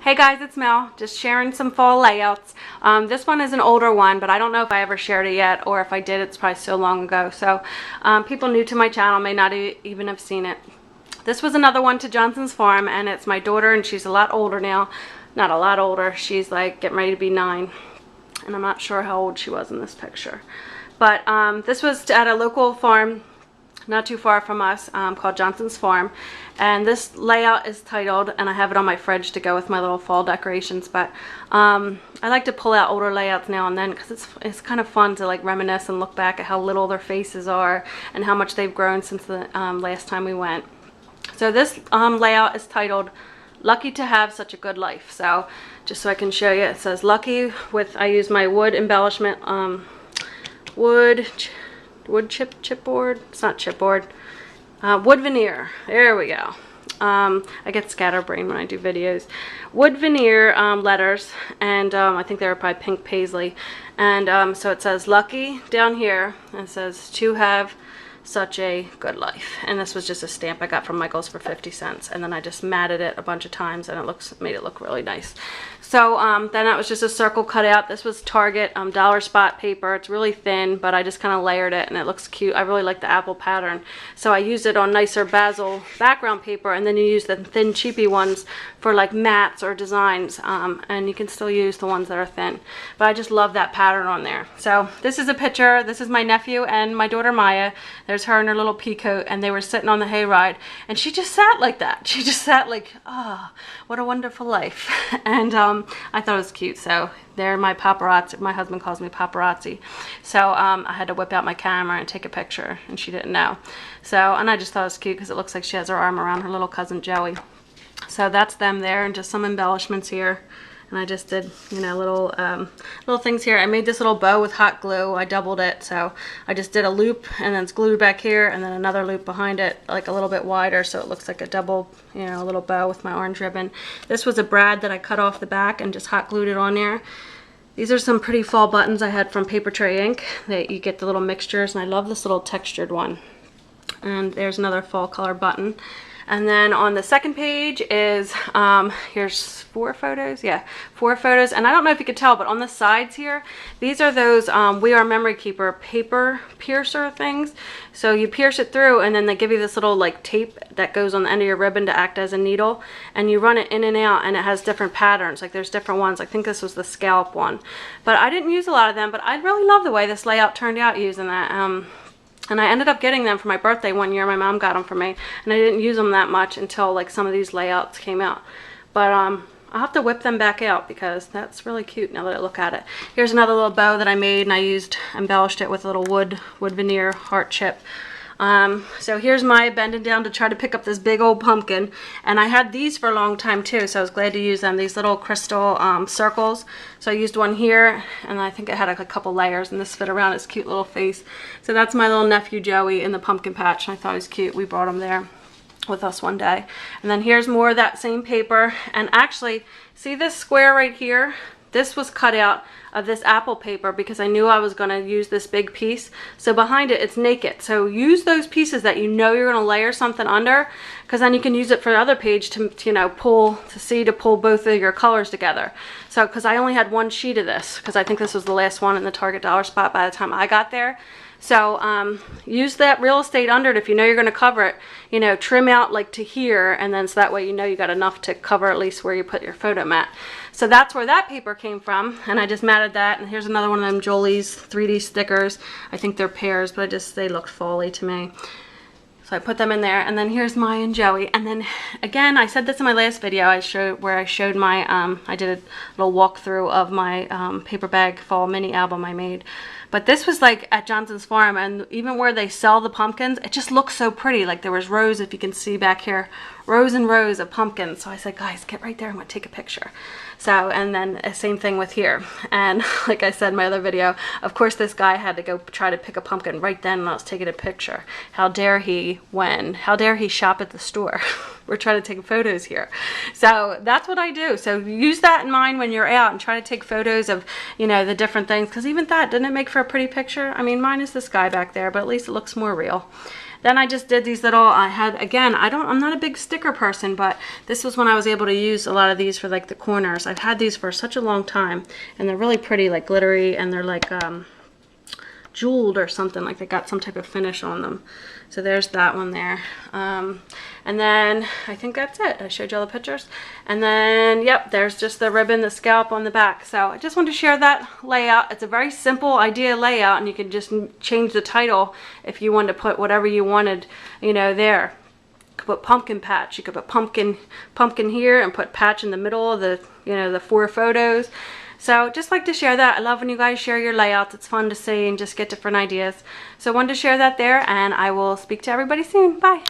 Hey guys, it's Mel, just sharing some fall layouts. This one is an older one, but I don't know if I ever shared it yet, or if I did, it's probably so long ago. So people new to my channel may not even have seen it. This was another one to Johnson's Farm, and it's my daughter, and she's a lot older now. Not a lot older, she's like getting ready to be 9. And I'm not sure how old she was in this picture. But this was at a local farm not too far from us, called Johnson's Farm, and this layout is titled, and I have it on my fridge to go with my little fall decorations, but I like to pull out older layouts now and then because it's kind of fun to like reminisce and look back at how little their faces are and how much they've grown since the last time we went. So this layout is titled Lucky to Have Such a Good Life. So just so I can show you, it says lucky with, I use my wood embellishment, wood chipboard. It's not chipboard. Wood veneer. There we go. I get scatterbrained when I do videos. Wood veneer letters, and I think they were probably pink paisley. And so it says lucky down here, and it says to have such a good life. And this was just a stamp I got from Michael's for 50 cents, and then I just matted it a bunch of times, and it made it look really nice. So then that was just a circle cut out. This was Target dollar spot paper. It's really thin, but I just kind of layered it and it looks cute. I really like the apple pattern, so I used it on nicer basil background paper, and then you use the thin cheapy ones for like mats or designs, and you can still use the ones that are thin, but I just love that pattern on there. So this is a picture. This is my nephew and my daughter Maya. There's her in her little pea coat, and they were sitting on the hayride, and she just sat like that. She just sat like, oh, what a wonderful life. And I thought it was cute. So they're my paparazzi. My husband calls me paparazzi. So I had to whip out my camera and take a picture, and she didn't know. So, and I just thought it was cute because it looks like she has her arm around her little cousin Joey. So that's them there, and just some embellishments here. And I just did, you know, little things here. I made this little bow with hot glue. I doubled it, so I just did a loop, and then it's glued back here, and then another loop behind it, like a little bit wider, so it looks like a double, you know, little bow with my orange ribbon. This was a brad that I cut off the back and just hot glued it on there. These are some pretty fall buttons I had from Paper Tray Ink. That you get the little mixtures, and I love this little textured one. And there's another fall color button. And then on the second page is, here's 4 photos. Yeah, 4 photos. And I don't know if you could tell, but on the sides here, these are those We Are Memory Keeper paper piercer things. So you pierce it through, and then they give you this little like tape that goes on the end of your ribbon to act as a needle. And you run it in and out, and it has different patterns. Like there's different ones. I think this was the scallop one. But I didn't use a lot of them, but I really love the way this layout turned out using that. And I ended up getting them for my birthday one year. My mom got them for me, and I didn't use them that much until like some of these layouts came out. But I'll have to whip them back out because that's really cute now that I look at it. Here's another little bow that I made, and I embellished it with a little wood veneer heart chip. So here's Maya bending down to try to pick up this big old pumpkin, and I had these for a long time too, so I was glad to use them. These little crystal circles. So I used one here, and I think it had a couple layers, and this fit around his cute little face. So that's my little nephew Joey in the pumpkin patch, and I thought he was cute. We brought him there with us one day. And then here's more of that same paper, and actually, see this square right here? This was cut out of this apple paper because I knew I was going to use this big piece. So behind it, it's naked. So use those pieces that you know you're going to layer something under, because then you can use it for the other page to, you know, pull both of your colors together. So, because I only had one sheet of this, because I think this was the last one in the Target dollar spot by the time I got there. So use that real estate under it if you know you're going to cover it. You know, trim out like to here, and then so that way you know you got enough to cover at least where you put your photo mat. So that's where that paper came from, and I just matted that. And here's another one of them Jolie's 3D stickers. I think they're pairs, but they look fally to me. So I put them in there, and then here's Maya and Joey. And then again, I said this in my last video, I showed my, I did a little walkthrough of my paper bag fall mini album I made. But this was like at Johnson's Farm, and even where they sell the pumpkins, it just looks so pretty. Like there was rows, if you can see back here, rows and rows of pumpkins. So I said, guys, get right there, I'm gonna take a picture. So, and then same thing with here. And like I said in my other video, of course this guy had to go try to pick a pumpkin right then when I was taking a picture. How dare he shop at the store? We're trying to take photos here. So that's what I do. So use that in mind when you're out and try to take photos of, you know, the different things, because even that, doesn't it make for a pretty picture? I mean, mine is this guy back there, but at least it looks more real. Then I just did these little, I had, again, I'm not a big sticker person, but this was when I was able to use a lot of these for like the corners. I've had these for such a long time, and they're really pretty, like glittery, and they're like jeweled or something, like they got some type of finish on them. So there's that one there. And then I think that's it. I showed you all the pictures. And then, yep, there's just the ribbon, the scalp on the back. So I just wanted to share that layout. It's a very simple idea layout, and you can just change the title if you wanted to put whatever you wanted, you know, there. You could put pumpkin patch. You could put pumpkin here and put patch in the middle of the, you know, the 4 photos. So just like to share that. I love when you guys share your layouts. It's fun to see and just get different ideas. So I wanted to share that there, and I will speak to everybody soon. Bye.